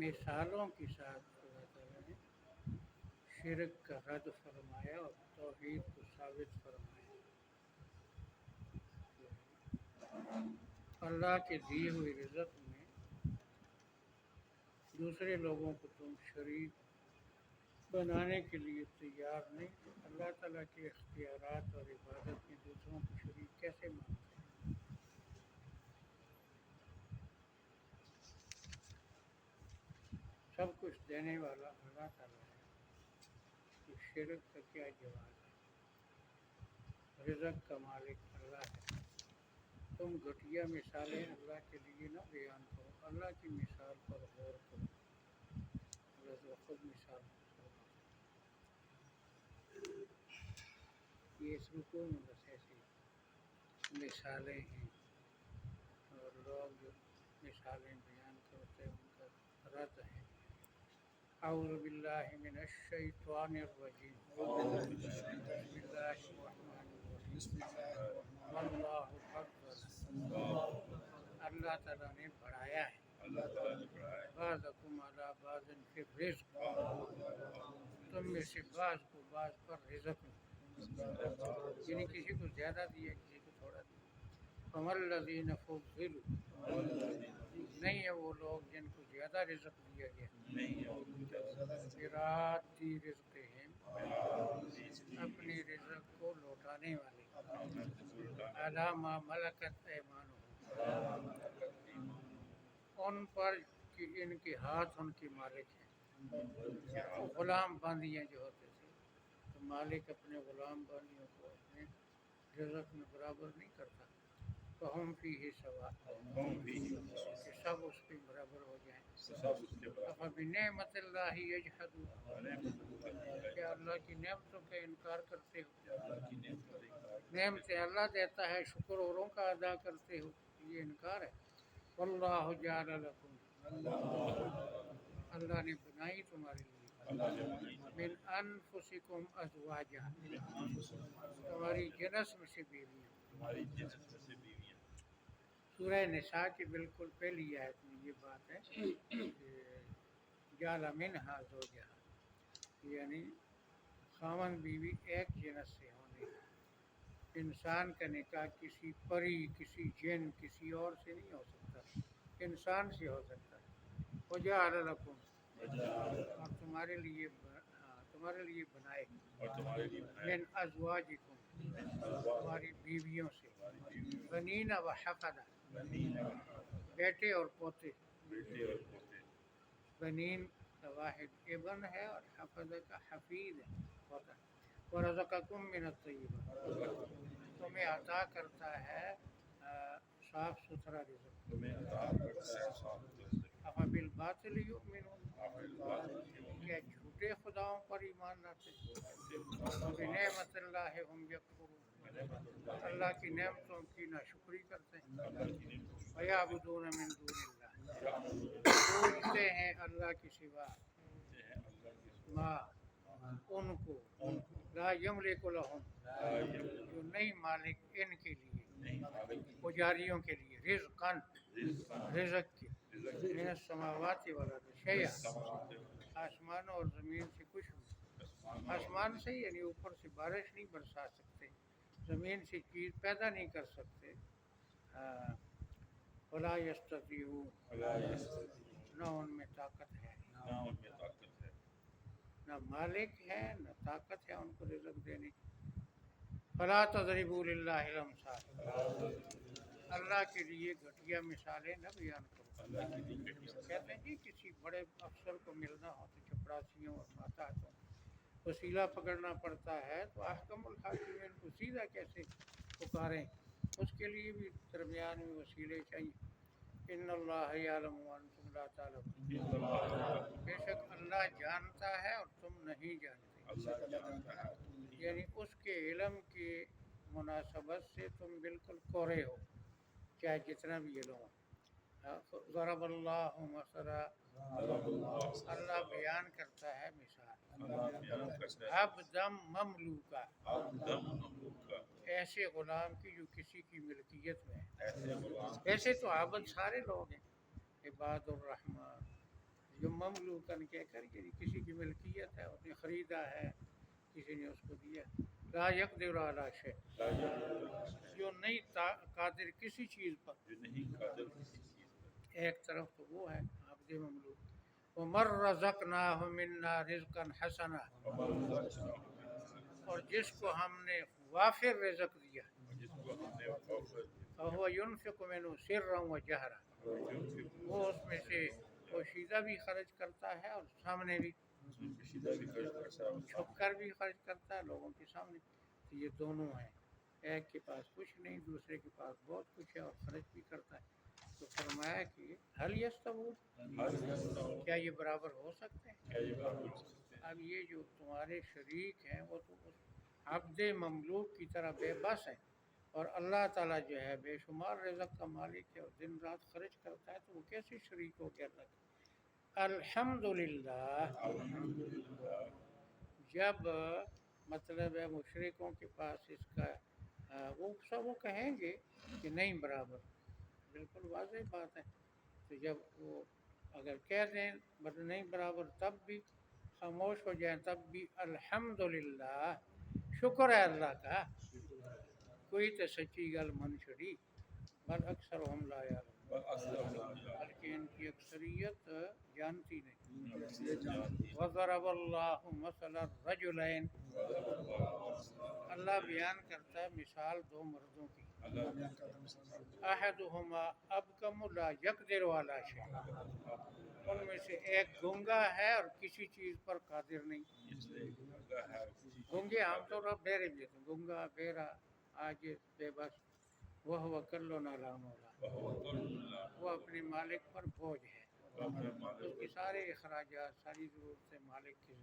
مثالوں کے ساتھ اللہ تعالیٰ نے شرک کا رد فرمایا اور توحید کو ثابت فرمایا. اللہ کے دی ہوئی رزق میں دوسرے لوگوں کو تم شریک بنانے کے لیے تیار نہیں تو اللہ تعالیٰ کے اختیارات اور عبادت میں دوسروں کو شریک کیسے مانتے ہیں؟ سب کچھ دینے والا اللہ تعالیٰ ہے تو شرک کا کیا جواز ہے؟ رزق کا مالک اللہ ہے. تم گھٹیا مثالیں اللہ کے لیے نہ بیان کرو، اللہ کی مثال پر غور کرو. اللہ تو خود مثال فرماتا ہے. یہ اس رکوع میں بس ایسی مثالیں ہیں اور لوگ جو مثالیں بیان کرتے ہیں ان کا رد ہے. اعوذ باللہ من الشیطان الرجیم. بسم اللہ الرحمن الرحیم. واللہ فضل، اللہ تعالیٰ نے بڑھایا ہے بعضکم علی بعض فی الرزق، تم میں سے بعض کو بعض پر رزق میں، یعنی کسی کو زیادہ دیا کسی کو تھوڑا دیا. فَمَا الَّذِينَ فُضِّلُوا، نہیں ہے وہ لوگ جن کو زیادہ رزق دیا گیا، براد رزقہم، اپنی رزق کو لوٹانے والے، علی ما ملکت ایمانہم، ان پر کہ ان کے ہاتھ ان کے مالک ہیں. غلام باندیاں جو ہوتے تھے تو مالک اپنے غلام باندیوں کو اپنے رزق میں برابر نہیں کرتا. فہم فیہ سوا، کہ سب اس کے برابر ہو جائیں. افبنعمت اللہ یجحدون، کیا اللہ کی نعمتوں کا انکار کرتے ہو؟ نعمتیں اللہ دیتا ہے، شکر اوروں کا ادا کرتے ہو، یہ انکار ہے. واللہ جعل لکم، اللہ نے بنائی تمہارے لیے، من انفسکم ازواجا، تمہاری جنس میں سے بیویاں. سورہ نساء کی بالکل پہلی آیت میں یہ بات ہے کہ جعل منہا زوجہا، یعنی خاوند بیوی ایک جنس سے ہونے. انسان کا نکاح کسی پری، کسی جن، کسی اور سے نہیں ہو سکتا، انسان سے ہو سکتا ہے. وجعل لکم، اور تمہارے لیے بنائے، من ازواجکم، تمہاری بیویوں سے، بنین و حفدہ، بیٹے اور پوتے. بنین کا واحد ابن ہے اور حفدہ کا حفید ہے پوتا. ورزقکم من الطیبات، تمہیں عطا کرتا ہے صاف ستھرا رزق. افبالباطل یؤمنون، کیا جھوٹے خداؤں پر ایمان لاتے ہیں. بنعمت اللہ ہم یکفرون، اللہ کی نعمتوں کی ناشکری کرتے ہیں. ویعبدون من دون اللہ، پوجتے ہیں اللہ کے سوا ما ان کو، لا یملک لہم، جو نہیں مالک ان کے لیے، پجاریوں کے لیے، رزقاً، رزق کے، من السماوات والارض شیئا، آسمانوں اور زمین سے کچھ بھی. آسمان سے یعنی اوپر سے بارش نہیں برسا سکتے، زمین سے چیز پیدا نہیں کر سکتے. ولا یستطیعون، نہ ان میں طاقت ہے، نہ مالک ہے نہ طاقت ہے ان کو رزق دینے کی. فلا تضربوا للہ الامثال، اللہ کے لیے گھٹیا مثالیں نہ بیان کرو. کہتے ہیں جی کسی بڑے افسر کو ملنا ہو تو چپڑاسیوں اور ماتحتوں وسیلہ پکڑنا پڑتا ہے، تو احکم الحاکمین کو سیدھا کیسے پکاریں؟ اس کے لیے بھی درمیان میں وسیلے چاہیے. ان اللہ یعلم وانتم لا تعلمون، بے شک اللہ جانتا ہے اور تم نہیں جانتے. یعنی اس کے علم کی مناسبت سے تم بالکل کورے ہو، چاہے جتنا بھی علم ہو. ضرب اللہ مثلا، اللہ بیان کرتا ہے مثال، عبدا مملوکا، ایسے غلام کی جو کسی کی ملکیت میں ہے. ایسے تو عبد سارے لوگ ہیں، عباد الرحمن جو مملوکن کہہ کر یعنی کسی کی ملکیت ہے، اس نے خریدا ہے، کسی نے اس کو دیا. لا یقدر علی شیء، جو نہیں قادر کسی چیز پر. ایک طرف تو وہ ہے عبد مملوک. ومن رزقناہ منا رزقا حسنا، اور جس کو ہم نے وافر رزق دیا، فهو ينفق منه سرا وجهرا، وہ اس میں سے پوشیدہ بھی خرچ کرتا ہے اور سامنے بھی، چھپ کر بھی خرچ کرتا ہے لوگوں کے سامنے. تو یہ دونوں ہیں، ایک کے پاس کچھ نہیں، دوسرے کے پاس بہت کچھ ہے اور خرچ بھی کرتا ہے. تو فرمایا کہ حل یستوون، کیا یہ برابر ہو سکتے ہیں؟ اب یہ جو تمہارے شریک ہیں وہ تو اس عبد مملوک کی طرح بے بس ہے، اور اللہ تعالیٰ جو ہے بے شمار رزق کا مالک ہے اور دن رات خرچ کرتا ہے، تو وہ کیسے شریک ہو گیا اللہ کا؟ الحمدللہ. جب مطلب ہے مشرکوں کے پاس اس کا وہ کہیں گے کہ نہیں برابر، بالکل واضح بات ہے. تو جب وہ اگر کہہ دیں نہیں برابر تب بھی خاموش ہو جائیں تب بھی الحمدللہ، شکر ہے اللہ کا، کوئی تو سچی گل من چھڑی. بل اکثرهم لا یعلمون، بلکہ ان کی اکثریت جانتی نہیں. وضرب اللہ مثلا الرجلین، اللہ بیان کرتا ہے مثال دو مردوں کی. احدہما ابکم لا یقدر علی شیء، ان میں سے ایک گنگا ہے اور کسی چیز پر قادر نہیں. گنگے عام طور پر بہرے بھی ہوتے ہیں، گنگا، بہرا، عاجز، بے بس. وہو کل علی مولا، وہ اپنے مالک پر بوجھ ہے، اس کے سارے اخراجات، ساری ضرورتیں مالک کی